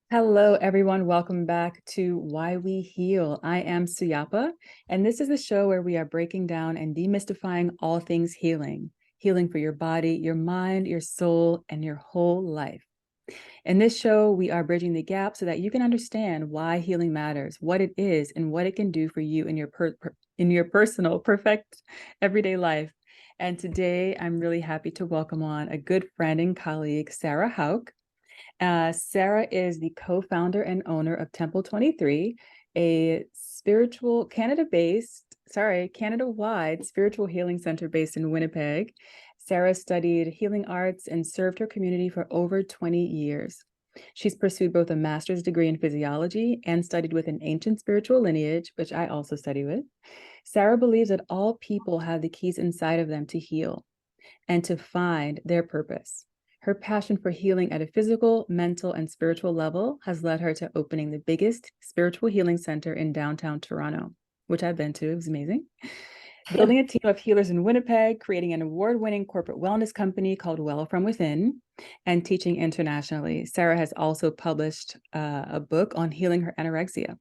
Hello, everyone. Welcome back to Why We Heal. I am Zuyapa, and this is the show where we are breaking down and demystifying all things healing, healing for your body, your mind, your soul, and your whole life. In this show, we are bridging the gap so that you can understand why healing matters, what it is, and what it can do for you in your personal, perfect, everyday life. And today, I'm really happy to welcome on a good friend and colleague, Sarah Hauch. Sarah is the co-founder and owner of Temple 23, a Canada-wide spiritual healing center based in Winnipeg. Sarah studied healing arts and served her community for over 20 years. She's pursued both a master's degree in physiology and studied with an ancient spiritual lineage, which I also study with. Sarah believes that all people have the keys inside of them to heal and to find their purpose. Her passion for healing at a physical, mental, and spiritual level has led her to opening the biggest spiritual healing center in downtown Toronto, which I've been to. It was amazing. Building a team of healers in Winnipeg, creating an award-winning corporate wellness company called Well From Within, and teaching internationally. Sarah has also published a book on healing her anorexia.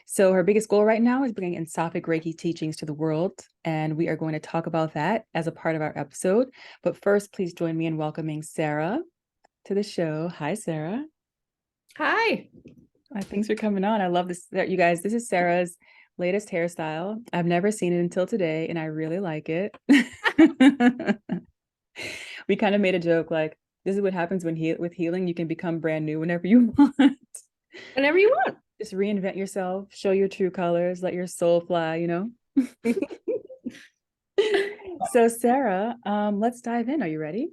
So her biggest goal right now is bringing Empathic Reiki teachings to the world, and we are going to talk about that as a part of our episode. But first, please join me in welcoming Sarah to the show. Hi, Sarah. Hi. Thanks for coming on. I love this. You guys, this is Sarah's latest hairstyle. I've never seen it until today, and I really like it. We kind of made a joke like, this is what happens with healing. You can become brand new whenever you want. Whenever you want. Just reinvent yourself, show your true colors, let your soul fly, you know? So Sarah, let's dive in. Are you ready?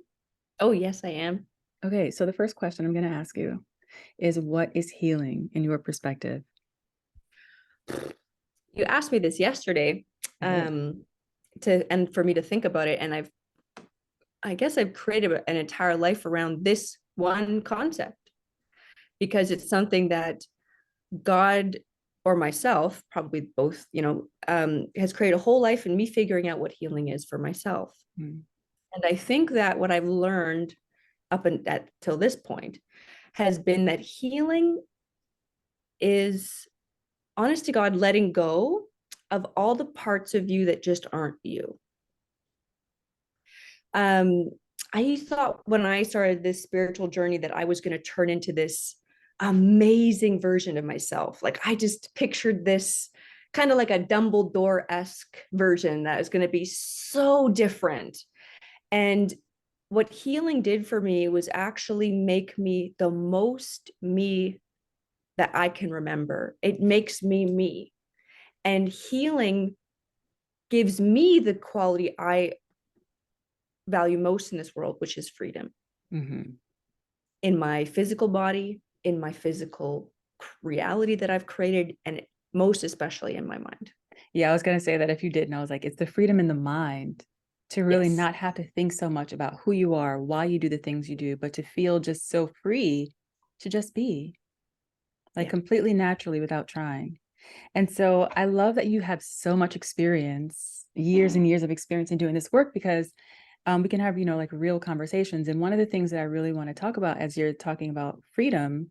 Oh, yes, I am. Okay, so the first question I'm going to ask you is, what is healing in your perspective? You asked me this yesterday, and for me to think about it, and I guess I've created an entire life around this one concept because it's something that God or myself, probably both, has created a whole life in me figuring out what healing is for myself. Mm. And I think that what I've learned till this point has been that healing is, honest to God, letting go of all the parts of you that just aren't you. I thought when I started this spiritual journey that I was going to turn into this amazing version of myself. Like I just pictured this kind of like a Dumbledore-esque version that is going to be so different. And what healing did for me was actually make me the most me that I can remember. It makes me me. And healing gives me the quality I value most in this world, which is freedom. Mm-hmm. In my physical body, in my physical reality that I've created, and most especially in my mind. Yeah, I was going to say that if you didn't, I was like, it's the freedom in the mind to really Yes. not have to think so much about who you are, why you do the things you do, but to feel just so free to just be like completely naturally without trying. And so I love that you have so much experience, years and years of experience in doing this work, because we can have, like real conversations. And one of the things that I really want to talk about as you're talking about freedom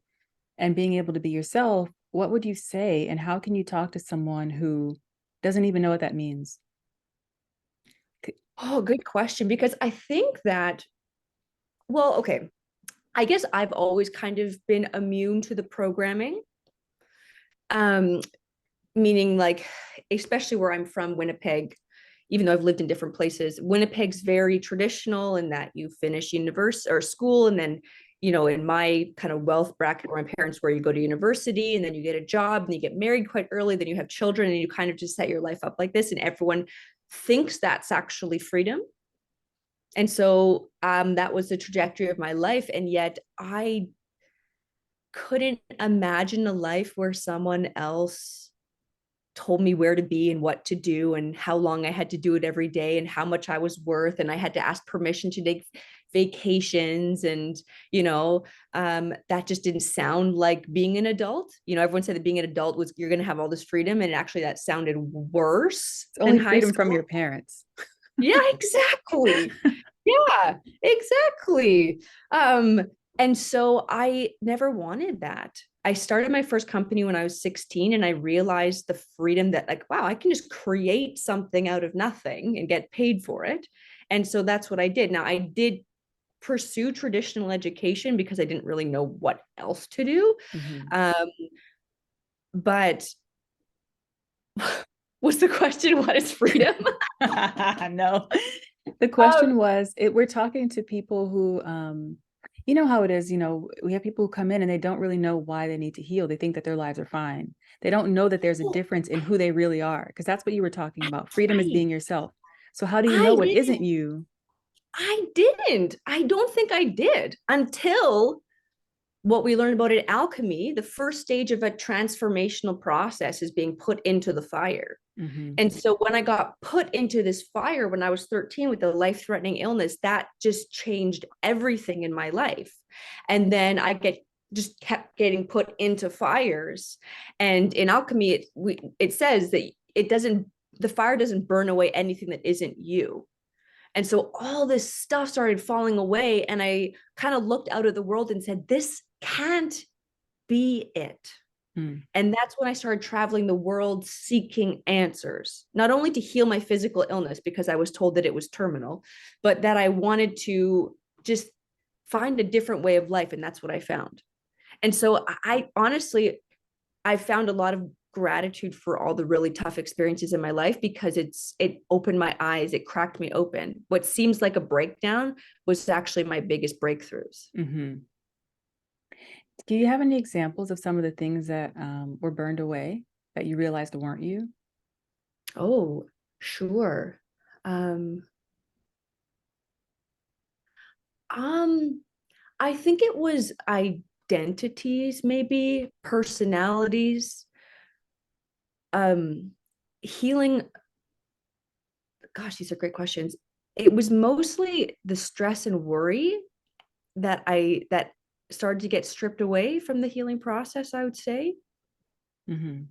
and being able to be yourself, what would you say? And how can you talk to someone who doesn't even know what that means? Oh, good question. Because I think that, well, okay, I guess I've always kind of been immune to the programming. Meaning like, especially where I'm from, Winnipeg, even though I've lived in different places, Winnipeg's very traditional in that you finish university or school, and then, in my kind of wealth bracket where my parents were, you go to university and then you get a job and you get married quite early, then you have children and you kind of just set your life up like this. And everyone thinks that's actually freedom. And so that was the trajectory of my life. And yet I couldn't imagine a life where someone else told me where to be and what to do and how long I had to do it every day and how much I was worth. And I had to ask permission to take vacations. And, that just didn't sound like being an adult. Everyone said that being an adult was, you're going to have all this freedom. And actually that sounded worse It's only than high freedom school. from your parents. Yeah, exactly. Yeah, exactly. And so I never wanted that. I started my first company when I was 16, and I realized the freedom that, like, wow, I can just create something out of nothing and get paid for it. And so that's what I did. Now, I did pursue traditional education because I didn't really know what else to do. Mhm. Um, but what's the question? What is freedom? No. The Um, question was, we're talking to people who, you know how it is, we have people who come in and they don't really know why they need to heal. They think that their lives are fine. They don't know that there's a difference in who they really are, because that's what you were talking about. Freedom is right. being yourself. So how do you know I what didn't. isn't you? I didn't. I don't think I did until what we learned about in alchemy. The first stage of a transformational process is being put into the fire. Hmm. And so when I got put into this fire when I was 13 with a life-threatening illness, that just changed everything in my life. And then just kept getting put into fires. And in alchemy, it says that the fire doesn't burn away anything that isn't you. And so all this stuff started falling away. And I kind of looked out at the world and said, this can't be it. Mm. And that's when I started traveling the world seeking answers, not only to heal my physical illness because I was told that it was terminal, but that I wanted to just find a different way of life. And that's what I found. And so I honestly, I found a lot of gratitude for all the really tough experiences in my life because it opened my eyes, it cracked me open. What seems like a breakdown was actually my biggest breakthroughs. Hmm. Do you have any examples of some of the things that were burned away that you realized weren't you? Oh, sure. Um, um, I think it was identities, maybe personalities, um, healing. Gosh, these are great questions. It was mostly the stress and worry that started to get stripped away from the healing process, I would say. Hmm.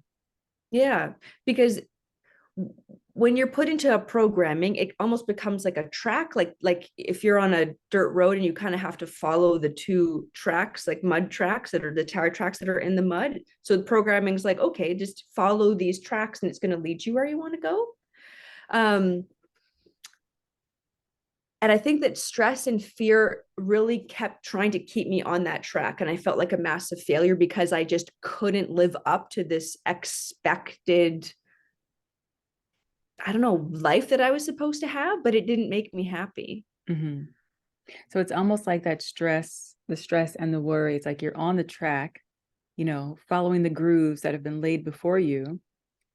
Yeah, because when you're put into a programming, it almost becomes like a track, like if you're on a dirt road and you kind of have to follow the two tracks, like mud tracks that are the tire tracks that are in the mud. So the programming is like, okay, just follow these tracks and it's going to lead you where you want to go. Um, and I think that stress and fear really kept trying to keep me on that track. And I felt like a massive failure because I just couldn't live up to this expected, I don't know, life that I was supposed to have, but it didn't make me happy. Hmm. So it's almost like that stress, the stress and the worry. It's like you're on the track, following the grooves that have been laid before you,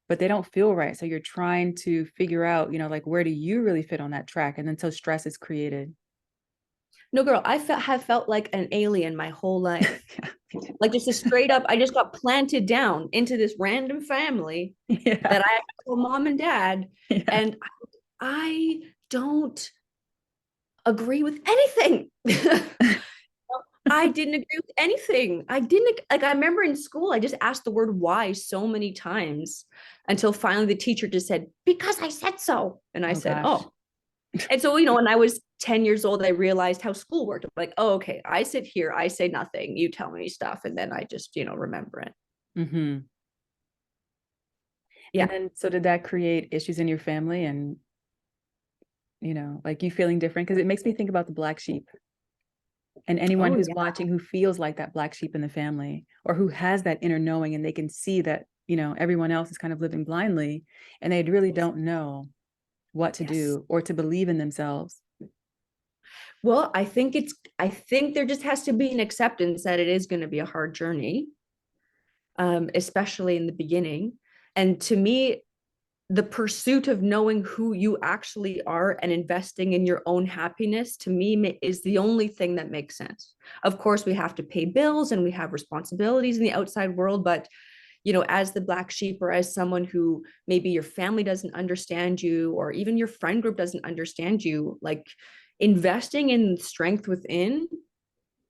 but they don't feel right. So you're trying to figure out, like, where do you really fit on that track? And then so stress is created. No, girl, have felt like an alien my whole life. Like just a straight up, I just got planted down into this random family Yeah. that I call mom and dad. Yeah. And I don't agree with anything. I didn't agree with anything. I didn't like, I remember in school, I just asked the word why so many times until finally the teacher just said, because I said so. And I Oh said, gosh. oh. And so, when I was 10 years old, I realized how school worked. I'm like, oh, okay, I sit here, I say nothing, you tell me stuff, and then I just, remember it. Hmm. And Yeah. then so did that create issues in your family and, like you feeling different? Because it makes me think about the black sheep and anyone Oh, who's yeah. watching who feels like that black sheep in the family or who has that inner knowing and they can see that, everyone else is kind of living blindly and they really don't know what to Yes. do or to believe in themselves. Well, I think there just has to be an acceptance that it is going to be a hard journey, especially in the beginning. And to me, the pursuit of knowing who you actually are and investing in your own happiness to me is the only thing that makes sense. Of course, we have to pay bills and we have responsibilities in the outside world, but as the black sheep or as someone who maybe your family doesn't understand you or even your friend group doesn't understand you, like investing in strength within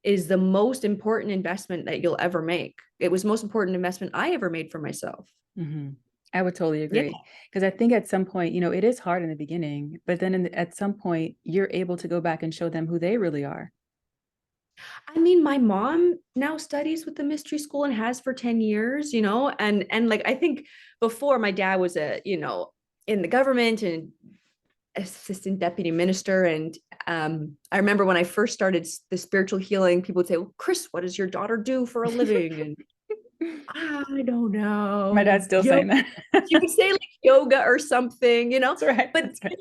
is the most important investment that you'll ever make. It was the most important investment I ever made for myself. Hmm. I would totally Yeah. agree. Because I think at some point, it is hard in the beginning, but then at some point, you're able to go back and show them who they really are. I mean, my mom now studies with the mystery school and has for 10 years, and like I think before my dad was in the government and assistant deputy minister. And I remember when I first started the spiritual healing, people would say, well, Chris, what does your daughter do for a living? And I don't My dad's know. still saying that. She would say like yoga or something. That's right. But That's right.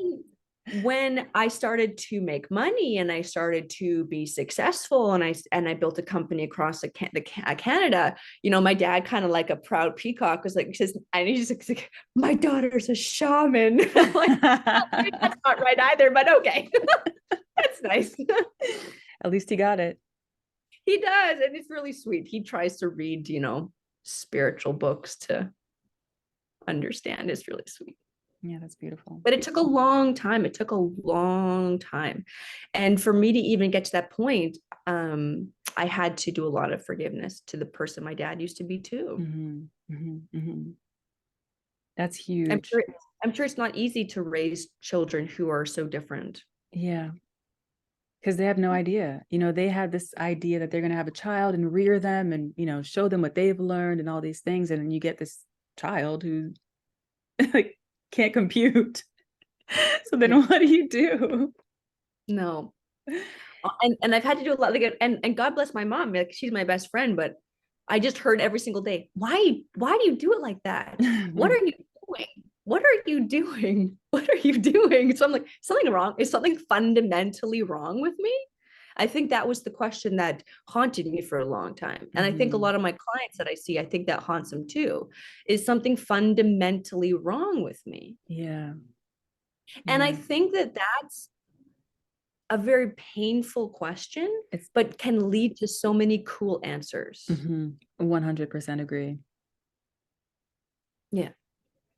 when I started to make money and I started to be successful and I built a company across Canada, my dad, kind of like a proud peacock, was like, he says, and he's just like, my daughter's a shaman. I'm like, oh, that's not right either, but okay. That's nice. At least he got it. He does, and it's really sweet. He tries to read, spiritual books to understand. It's really sweet. Yeah, that's beautiful. But it took a long time. It took a long time. And for me to even get to that point, I had to do a lot of forgiveness to the person my dad used to be too. Mm-hmm, mm-hmm, mm-hmm. That's huge. I'm sure it's not easy to raise children who are so different. Yeah. Because they have no idea. They have this idea that they're going to have a child and rear them and, show them what they've learned and all these things. And then you get this child who like can't compute. So then what do you do? No. And I've had to do a lot, like, and God bless my mom, like she's my best friend, but I just heard every single day, why do you do it like that? What are you doing? What are you doing? What are you doing? So I'm like, something wrong. Is something fundamentally wrong with me? I think that was the question that haunted me for a long time. And I think a lot of my clients that I see, I think that haunts them too. Is something fundamentally wrong with me? Yeah. And I Yeah. think that that's a very painful question, but can lead to so many cool answers. 100% agree. Yeah.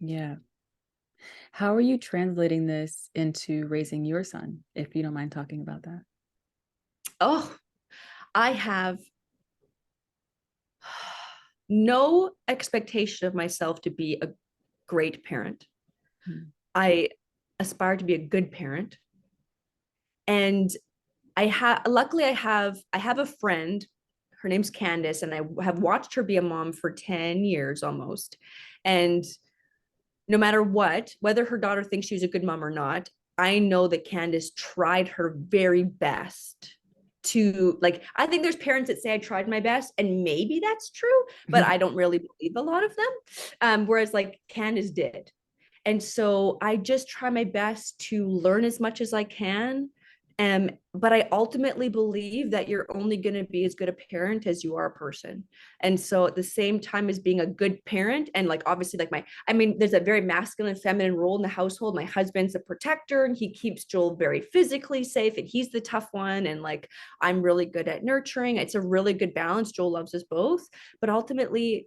Yeah. How are you translating this into raising your son, if you don't mind talking about that? Oh, I have no expectation of myself to be a great parent. I aspire to be a good parent. And luckily I have a friend, her name's Candace, and I have watched her be a mom for 10 years almost. And no matter whether her daughter thinks she was a good mom or not, I know that Candace tried her very best to, like, I think there's parents that say I tried my best, and maybe that's true, but I don't really believe a lot of them. Whereas like Candace did. And so I just try my best to learn as much as I can. But I ultimately believe that you're only going to be as good a parent as you are a person. And so at the same time as being a good parent, and like obviously like there's a very masculine, feminine role in the household. My husband's a protector and he keeps Joel very physically safe and he's the tough one. And like, I'm really good at nurturing. It's a really good balance. Joel loves us both, but ultimately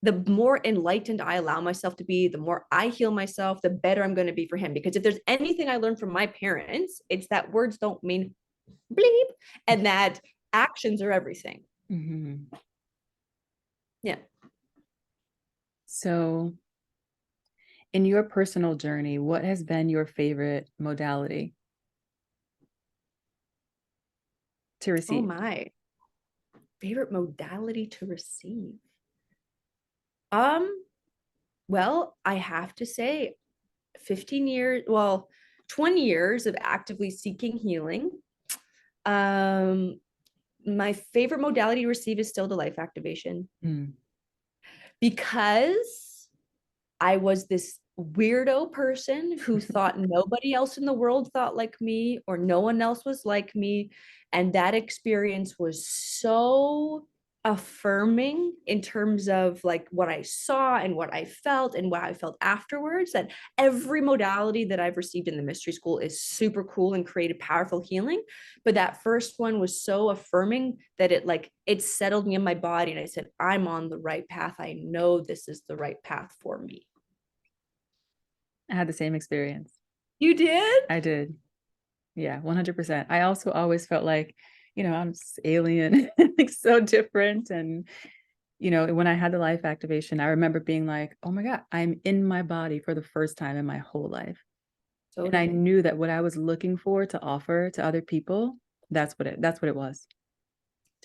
the more enlightened I allow myself to be, the more I heal myself, the better I'm going to be for him. Because if there's anything I learned from my parents, it's that words don't mean bleep and that actions are everything. Yeah. So in your personal journey, what has been your favorite modality to receive? Oh my. Favorite modality to receive? Well, I have to say 20 years of actively seeking healing. My favorite modality to receive is still the life activation. Because I was this weirdo person who thought nobody else in the world thought like me or no one else was like me. And that experience was so affirming in terms of like what I saw and what I felt and what I felt afterwards, that every modality that I've received in the mystery school is super cool and created powerful healing. But that first one was so affirming that it settled me in my body. And I said, I'm on the right path. I know this is the right path for me. I had the same experience. You did? I did. Yeah, 100%. I also always felt like, I'm just alien, like so different. And, when I had the life activation, I remember being like, oh my God, I'm in my body for the first time in my whole life. Totally. And I knew that what I was looking for to offer to other people, that's what it was.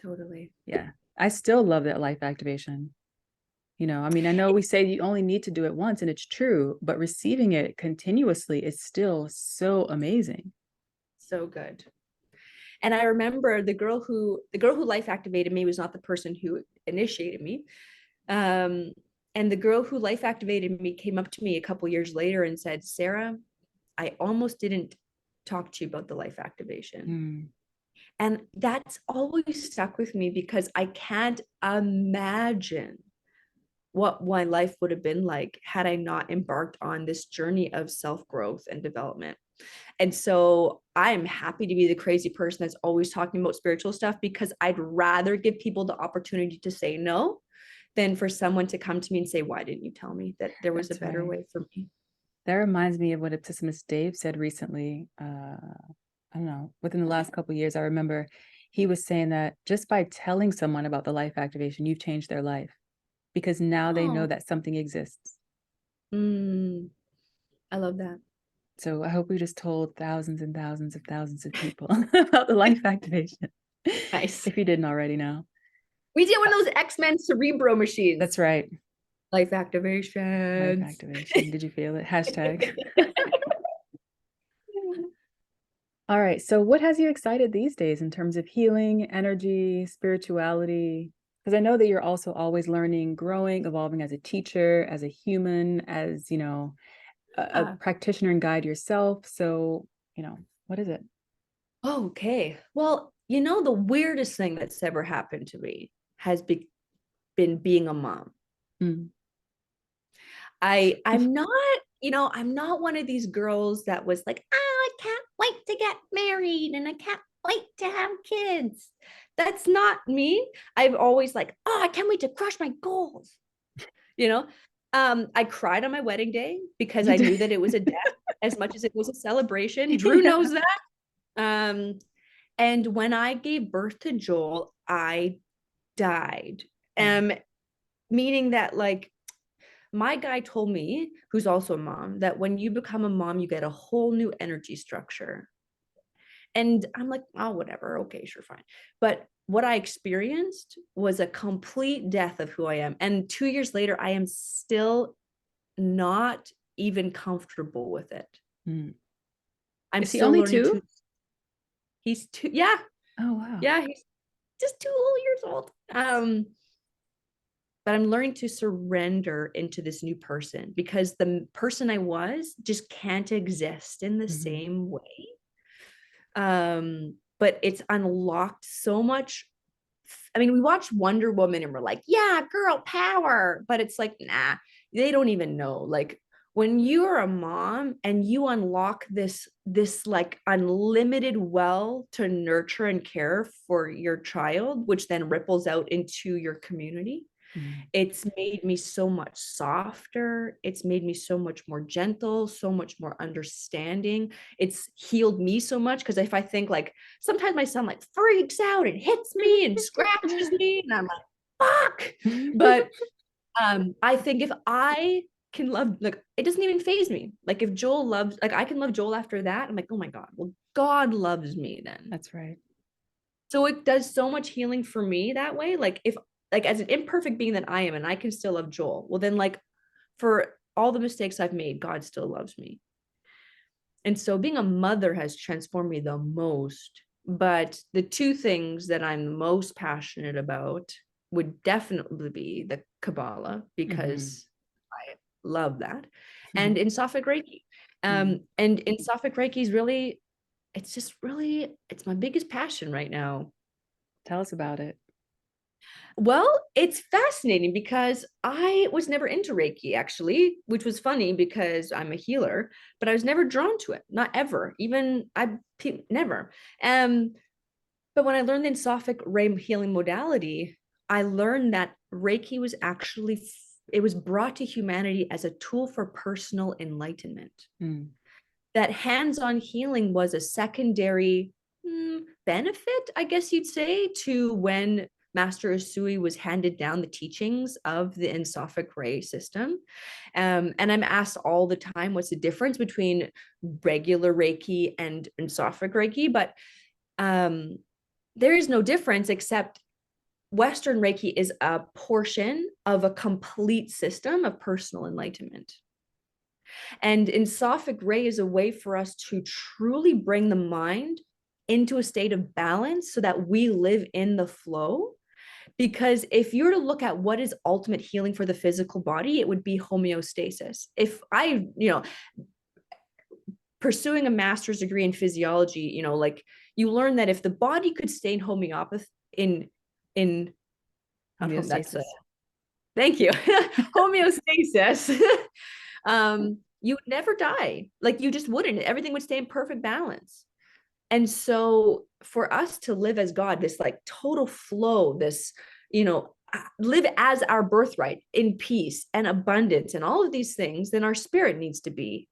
Totally. Yeah. I still love that life activation. You know, I mean, I know we say you only need to do it once, and it's true, but receiving it continuously is still so amazing. So good. And I remember the girl who life activated me was not the person who initiated me. Um, and the girl who life activated me came up to me a couple years later and said, Sarah, I almost didn't talk to you about the life activation. Mm, And that's always stuck with me because I can't imagine what my life would have been like had I not embarked on this journey of self-growth and development. And so I'm happy to be the crazy person that's always talking about spiritual stuff, because I'd rather give people the opportunity to say no than for someone to come to me and say, why didn't you tell me that there was a that's better right. way for me? That reminds me of what Episcopus Dave said recently. I don't know, within the last couple of years, I remember he was saying that just by telling someone about the life activation, you've changed their life because now they know Oh, that something exists. I love that. So I hope we just told thousands and thousands of thousands of people about the life activation, Nice. if you didn't already know. We did one of those X-Men Cerebro machines. That's right. Life Life activations. activation. Did you feel it? Hashtag. All right. So what has you excited these days in terms of healing, energy, spirituality? Because I know that you're also always learning, growing, evolving as a teacher, as a human, as, a Uh, practitioner and guide yourself. So, what is it? okay. Well, the weirdest thing that's ever happened to me has been being a mom. Mm. I'm not one of these girls that was like, oh, I can't wait to get married and I can't wait to have kids. That's not me. I've always like, oh, I can't wait to crush my goals. You know, I cried on my wedding day because You I did. knew that it was a death as much as it was a celebration. Drew Yeah. knows that. Um, and when I gave birth to Joel, I died. Mm. Meaning that like my guy told me, who's also a mom, that when you become a mom, you get a whole new energy structure. And I'm like, oh, whatever. Okay, sure, fine. But what I experienced was a complete death of who I am. And 2 years later, I am still not even comfortable with it. Mm. I'm Is he still only learning two? to. He's two. Yeah. Oh, wow. Yeah. He's just 2 whole years old. But I'm learning to surrender into this new person because the person I was just can't exist in the Mhm. same way. But it's unlocked so much. I mean, we watch Wonder Woman and we're like, yeah, girl power. But it's like, nah, they don't even know. Like when you're a mom and you unlock this like unlimited well to nurture and care for your child, which then ripples out into your community, Mm. it's made me so much softer. It's made me so much more gentle, so much more understanding. It's healed me so much because if I think like sometimes my son like freaks out and hits me and scratches me, and I'm like, fuck. But I think if I can love, like, it doesn't even phase me. Like if Joel loves, like I can love Joel after that. I'm like, oh my God, well, God loves me then. That's right. So it does so much healing for me that way. Like if like as an imperfect being that I am and I can still love Joel, well then like for all the mistakes I've made, God still loves me. And so being a mother has transformed me the most. But the two things that I'm most passionate about would definitely be the Kabbalah, Mhm. because I love that, and Mhm. in Sophic Reiki. Mm. And in Sophic Reiki is really, it's just really, it's my biggest passion right now. Tell us about it. Well, it's fascinating because I was never into Reiki actually, which was funny because I'm a healer, but I was never drawn to it, not ever. Even I never. Um, but when I learned the Sophic Ray healing modality, I learned that Reiki was actually it was brought to humanity as a tool for personal enlightenment. Mm. That hands-on healing was a secondary benefit, I guess you'd say, to when Master Usui was handed down the teachings of the Ensophic Ray system. And I'm asked all the time, what's the difference between regular Reiki and Ensophic Reiki? But there is no difference except Western Reiki is a portion of a complete system of personal enlightenment. And Sophic Ray is a way for us to truly bring the mind into a state of balance so that we live in the flow. Because if you were to look at what is ultimate healing for the physical body, it would be homeostasis. If I, pursuing a master's degree in physiology, like you learn that if the body could stay in homeopathy, in Homeostasis. Thank you, homeostasis, you would never die. Like you just wouldn't. Everything would stay in perfect balance. And so for us to live as God, this like total flow, this, live as our birthright in peace and abundance and all of these things, then our spirit needs to be,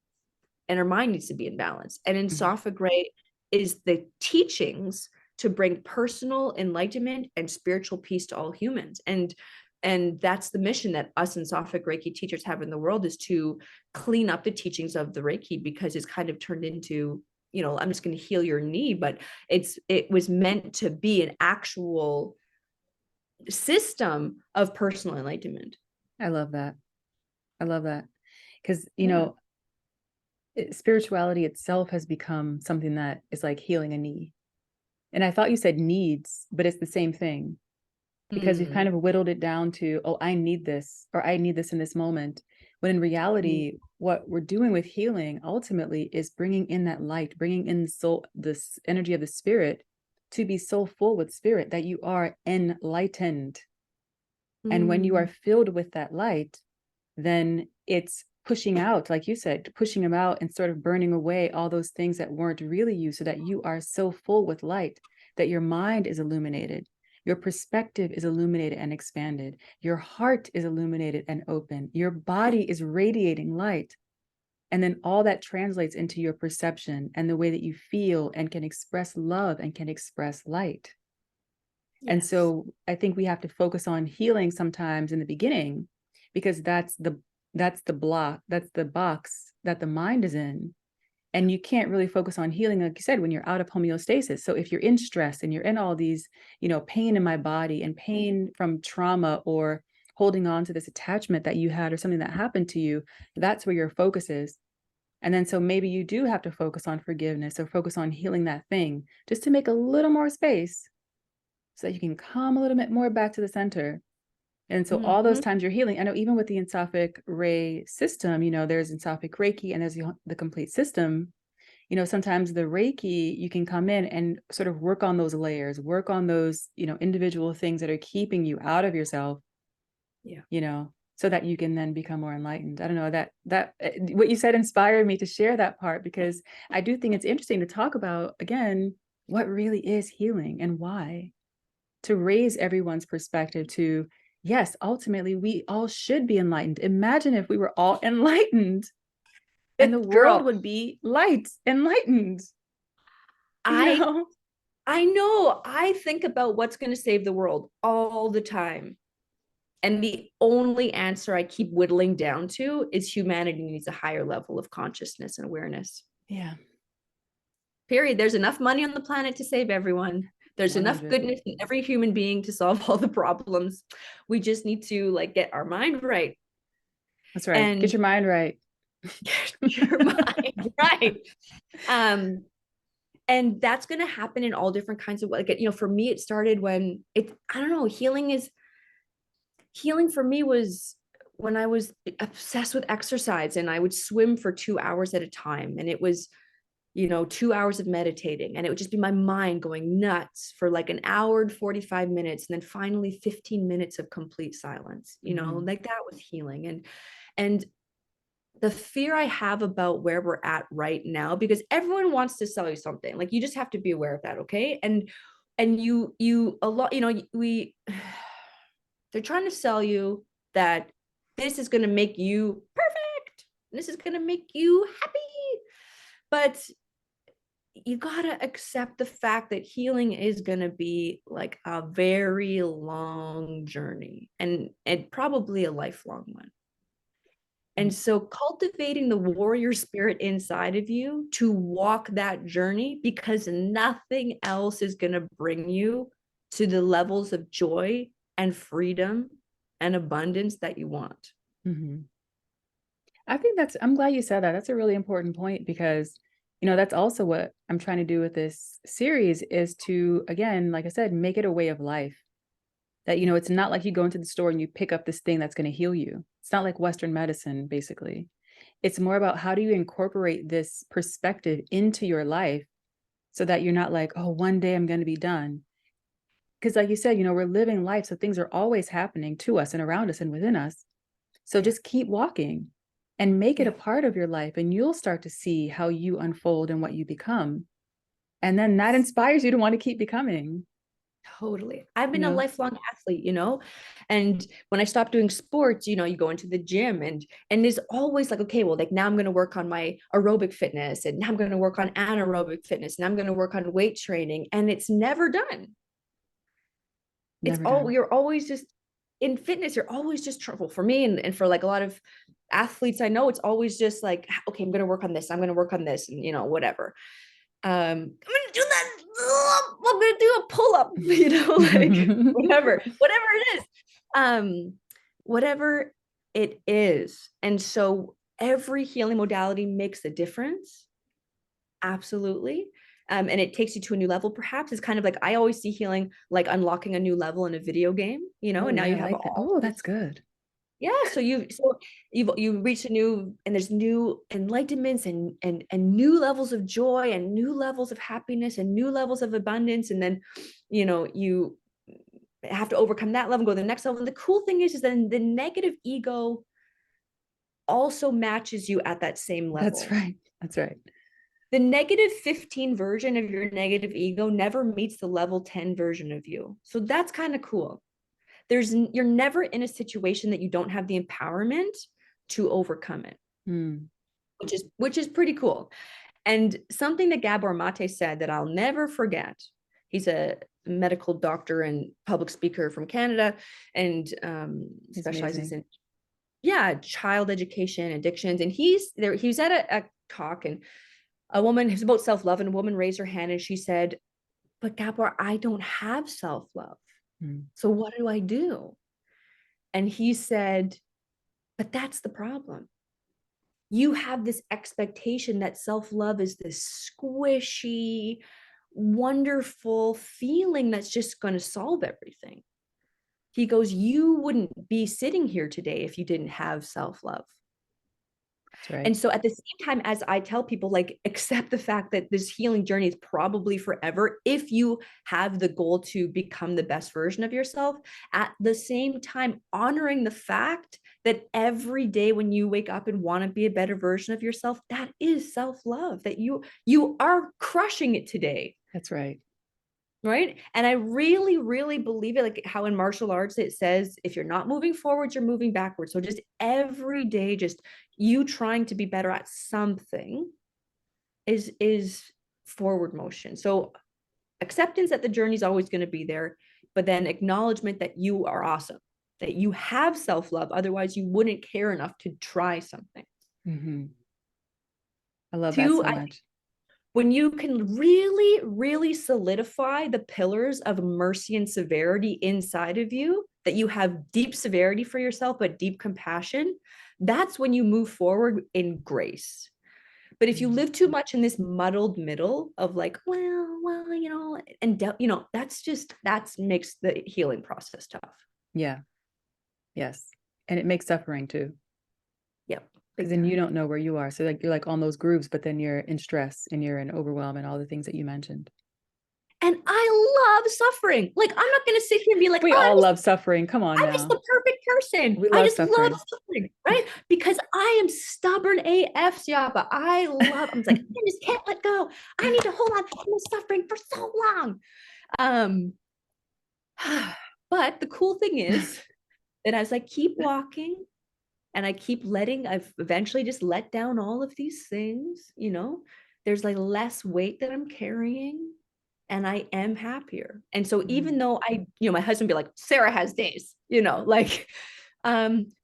and our mind needs to be in balance. And in Sophic Ray is the teachings to bring personal enlightenment and spiritual peace to all humans. And that's the mission that us and Sophic Reiki teachers have in the world, is to clean up the teachings of the Reiki, because it's kind of turned into, I'm just going to heal your knee, but it was meant to be an actual system of personal enlightenment. I love that. Because, spirituality itself has become something that is like healing a knee. And I thought you said needs, but it's the same thing, because we've kind of whittled it down to, oh, I need this, or I need this in this moment. When in reality, what we're doing with healing ultimately is bringing in that light, bringing in the soul, this energy of the spirit, to be so full with spirit that you are enlightened. And when you are filled with that light, then it's pushing out, like you said, pushing them out and sort of burning away all those things that weren't really you, so that you are so full with light that your mind is illuminated, your perspective is illuminated and expanded, your heart is illuminated and open, your body is radiating light. And then all that translates into your perception and the way that you feel and can express love and can express light. Yes. And so I think we have to focus on healing sometimes in the beginning, because that's the block, that's the box that the mind is in. And you can't really focus on healing, like you said, when you're out of homeostasis. So if you're in stress and you're in all these, pain in my body and pain from trauma, or holding on to this attachment that you had or something that happened to you, that's where your focus is. And then so maybe you do have to focus on forgiveness or focus on healing that thing, just to make a little more space so that you can come a little bit more back to the center. And so all those times you're healing, I know even with the Sophic Ray system, there's Sophic Reiki and there's the complete system. Sometimes the Reiki, you can come in and sort of work on those layers, work on those, individual things that are keeping you out of yourself. Yeah. So that you can then become more enlightened. I don't know, that what you said inspired me to share that part, because I do think it's interesting to talk about, again, what really is healing and why, to raise everyone's perspective to, yes, ultimately we all should be enlightened. Imagine if we were all enlightened and the world would be light, enlightened. I know. I think about what's going to save the world all the time. And the only answer I keep whittling down to is humanity needs a higher level of consciousness and awareness. Yeah. Period. There's enough money on the planet to save everyone. There's 100. Enough goodness in every human being to solve all the problems. We just need to get our mind right. That's right. And get your mind right. Get your mind right. And that's going to happen in all different kinds of ways. For me, it started when healing for me was when I was obsessed with exercise, and I would swim for 2 hours at a time. And it was, 2 hours of meditating, and it would just be my mind going nuts for like an hour and 45 minutes. And then finally 15 minutes of complete silence, that was healing. And the fear I have about where we're at right now, because everyone wants to sell you something, like you just have to be aware of that. Okay. And you a lot, they're trying to sell you that this is going to make you perfect. This is going to make you happy. But you got to accept the fact that healing is going to be like a very long journey, and probably a lifelong one. And so cultivating the warrior spirit inside of you to walk that journey, because nothing else is going to bring you to the levels of joy and freedom and abundance that you want. Mm-hmm. I think I'm glad you said that. That's a really important point because, that's also what I'm trying to do with this series is to, again, like I said, make it a way of life. That, it's not like you go into the store and you pick up this thing that's going to heal you. It's not like Western medicine, basically. It's more about how do you incorporate this perspective into your life so that you're not like, oh, one day I'm going to be done. Because like you said, we're living life. So things are always happening to us and around us and within us. So just keep walking and make it a part of your life. And you'll start to see how you unfold and what you become. And then that inspires you to want to keep becoming. Totally. I've been a lifelong athlete, and when I stopped doing sports, you go into the gym and there's always like, okay, well, like now I'm going to work on my aerobic fitness and now I'm going to work on anaerobic fitness and I'm going to work on weight training, and it's never done. You're always just in fitness, you're always just trouble for me. And for like a lot of athletes I know, it's always just like, okay, I'm going to work on this. I'm going to work on this and, whatever. I'm gonna do that. I'm gonna do a pull-up, like whatever it is. Whatever it is. And so every healing modality makes a difference. Absolutely. And it takes you to a new level. Perhaps it's kind of like, I always see healing like unlocking a new level in a video game, and now you have like all that's good. Yeah, so you reach a new, and there's new enlightenments and new levels of joy and new levels of happiness and new levels of abundance, and then you have to overcome that level, go to the next level. And the cool thing is then the negative ego also matches you at that same level. That's right. The negative 15 version of your negative ego never meets the level 10 version of you. So that's kind of cool. You're never in a situation that you don't have the empowerment to overcome it, which is pretty cool. And something that Gabor Mate said that I'll never forget. He's a medical doctor and public speaker from Canada, and specializes in child education, addictions. And he was at a talk, and a woman, it's about self-love, and a woman raised her hand and she said, "But Gabor, I don't have self-love. So what do I do?" And he said, "But that's the problem. You have this expectation that self-love is this squishy, wonderful feeling that's just going to solve everything." He goes, "You wouldn't be sitting here today if you didn't have self-love." That's right. And so at the same time, as I tell people, like, accept the fact that this healing journey is probably forever if you have the goal to become the best version of yourself, at the same time, honoring the fact that every day when you wake up and want to be a better version of yourself, that is self-love, that you are crushing it today. That's right. Right. And I really, really believe it, like how in martial arts, it says, if you're not moving forward, you're moving backwards. So just every day, just you trying to be better at something is forward motion. So acceptance that the journey is always going to be there, but then acknowledgement that you are awesome, that you have self-love. Otherwise, you wouldn't care enough to try something. I love that so much. When you can really, really solidify the pillars of mercy and severity inside of you, that you have deep severity for yourself, but deep compassion, that's when you move forward in grace. But if you live too much in this muddled middle of like, well, and that makes the healing process tough. Yeah. Yes. And it makes suffering too. Yep. Because then you don't know where you are. So like you're like on those grooves, but then you're in stress and you're in overwhelm and all the things that you mentioned. And I love suffering. Like, I'm not going to sit here and be like, we all love suffering. Come on, I'm just the perfect person. I just love suffering, right? Because I am stubborn AF, Zuyapa. I'm like, I just can't let go. I need to hold on to my suffering for so long. But the cool thing is that as I keep walking and I keep I've eventually just let down all of these things, there's like less weight that I'm carrying. And I am happier. And so even though my husband would be like, Sarah has days, like,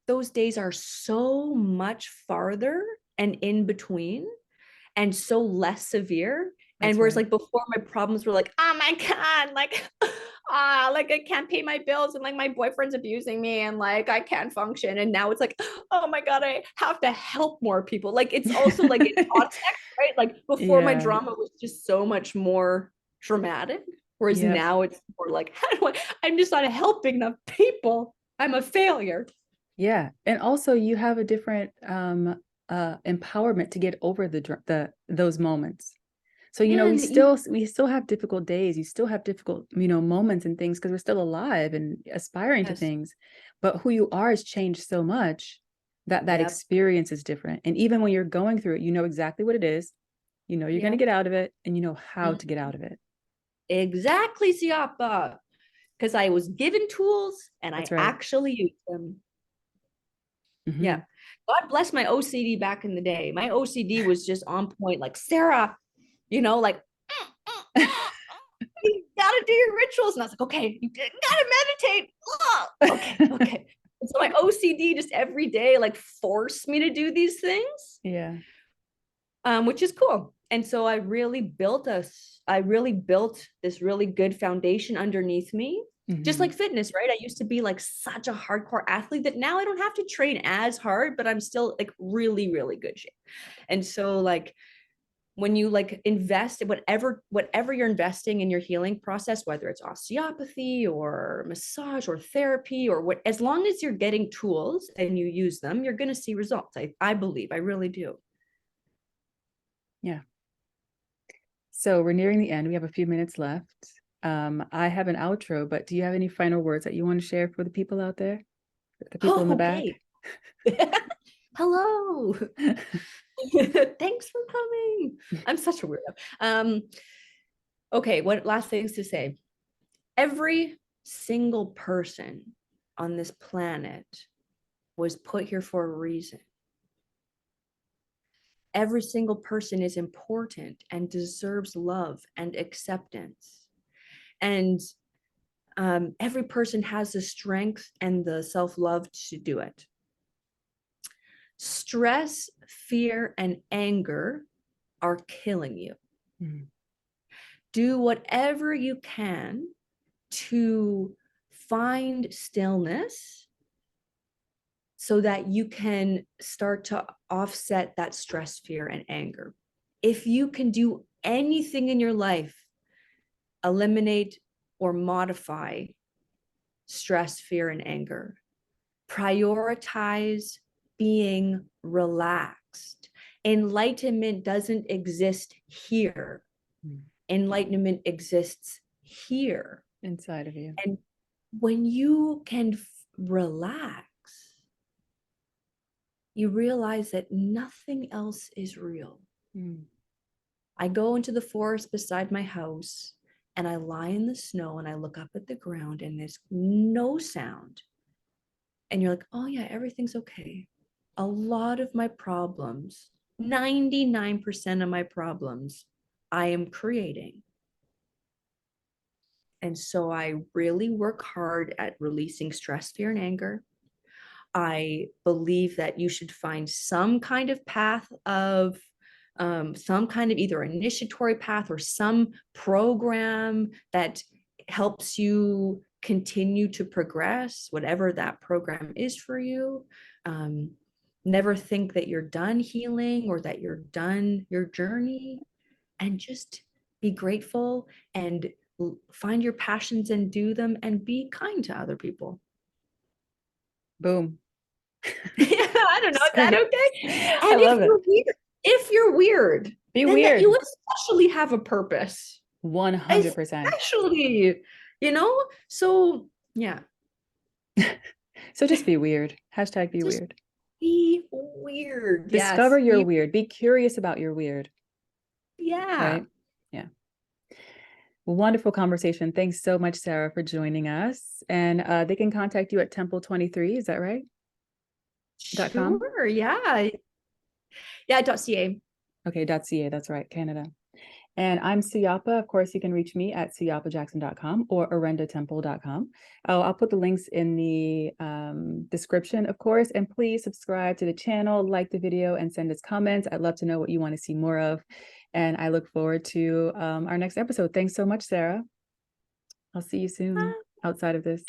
those days are so much farther and in between and so less severe. And whereas like before, my problems were like, oh my God, like like I can't pay my bills and like my boyfriend's abusing me and like I can't function. And now it's like, oh my God, I have to help more people. Like it's also like in context, right? Like before my Yeah. drama was just so much more dramatic. Whereas Yep. now it's more like, how do I'm just not helping enough people. I'm a failure. Yeah. And also you have a different empowerment to get over the those moments. So, you know, And you, we still have difficult days. You still have difficult, you know, moments and things because we're still alive and aspiring to yes, things. But who you are has changed so much that that yep, experience is different. And even when you're going through it, you know exactly what it is. You know you're going to yep. get out of it and you know how Mhm. to get out of it. Exactly, Zuyapa. Because I was given tools and That's I right. actually used them. Yeah. Hmm. God bless my OCD back in the day. My OCD was just on point, like, Sarah, like, you gotta do your rituals. And I was like, okay, you gotta meditate. Oh, okay, okay. And so my OCD just every day, like, forced me to do these things, Yeah. which is cool. And so I really built this really good foundation underneath me, just like Hmm. fitness, right? I used to be like such a hardcore athlete that now I don't have to train as hard, but I'm still like really, really good shape. And so like when you like invest in whatever you're investing in your healing process, whether it's osteopathy or massage or therapy or what, as long as you're getting tools and you use them, you're going to see results. I believe, I really do. Yeah. So we're nearing the end. We have a few minutes left. I have an outro, but do you have any final words that you want to share for the people out there, the people in Oh, the back? okay. Hello. Thanks for coming. I'm such a weirdo. Okay, what last things to say? Every single person on this planet was put here for a reason. Every single person is important and deserves love and acceptance. And every person has the strength and the self-love to do it. Stress, fear, and anger are killing you. Mhm. Do whatever you can to find stillness so that you can start to offset that stress, fear, and anger. If you can do anything in your life, eliminate or modify stress, fear, and anger. Prioritize being relaxed. Enlightenment doesn't exist here. Enlightenment exists here. Inside of you. And when you can relax, you realize that nothing else is real. Mm. I go into the forest beside my house and I lie in the snow and I look up at the ground and there's no sound. And you're like, oh yeah, everything's okay. A lot of my problems, 99% of my problems, I am creating. And so I really work hard at releasing stress, fear, and anger. I believe that you should find some kind of path of some kind of either initiatory path or some program that helps you continue to progress, whatever that program is for you. Um, Never think that you're done healing or that you're done your journey, and just be grateful and find your passions and do them and be kind to other people. Boom. I don't know. Is that Great. okay? I And love it. if you're weird, Be then that you weird. especially have a purpose. 100%. Especially, So yeah, So just be weird. Hashtag be just weird. be weird. Discover Yes. your weird. Be curious about your weird, Yeah. right? Yeah. Wonderful conversation. Thanks so much, Sarah, for joining us. And they can contact you at Temple23. Is that right? .com? Sure. Yeah. Yeah. .ca. Okay, .ca. That's right. Canada. And I'm Zuyapa. Of course, you can reach me at zuyapajackson.com or orendatemple.com. Oh, I'll put the links in the description, of course. And please subscribe to the channel, like the video, and send us comments. I'd love to know what you want to see more of. And I look forward to our next episode. Thanks so much, Sarah. I'll see you soon outside of this.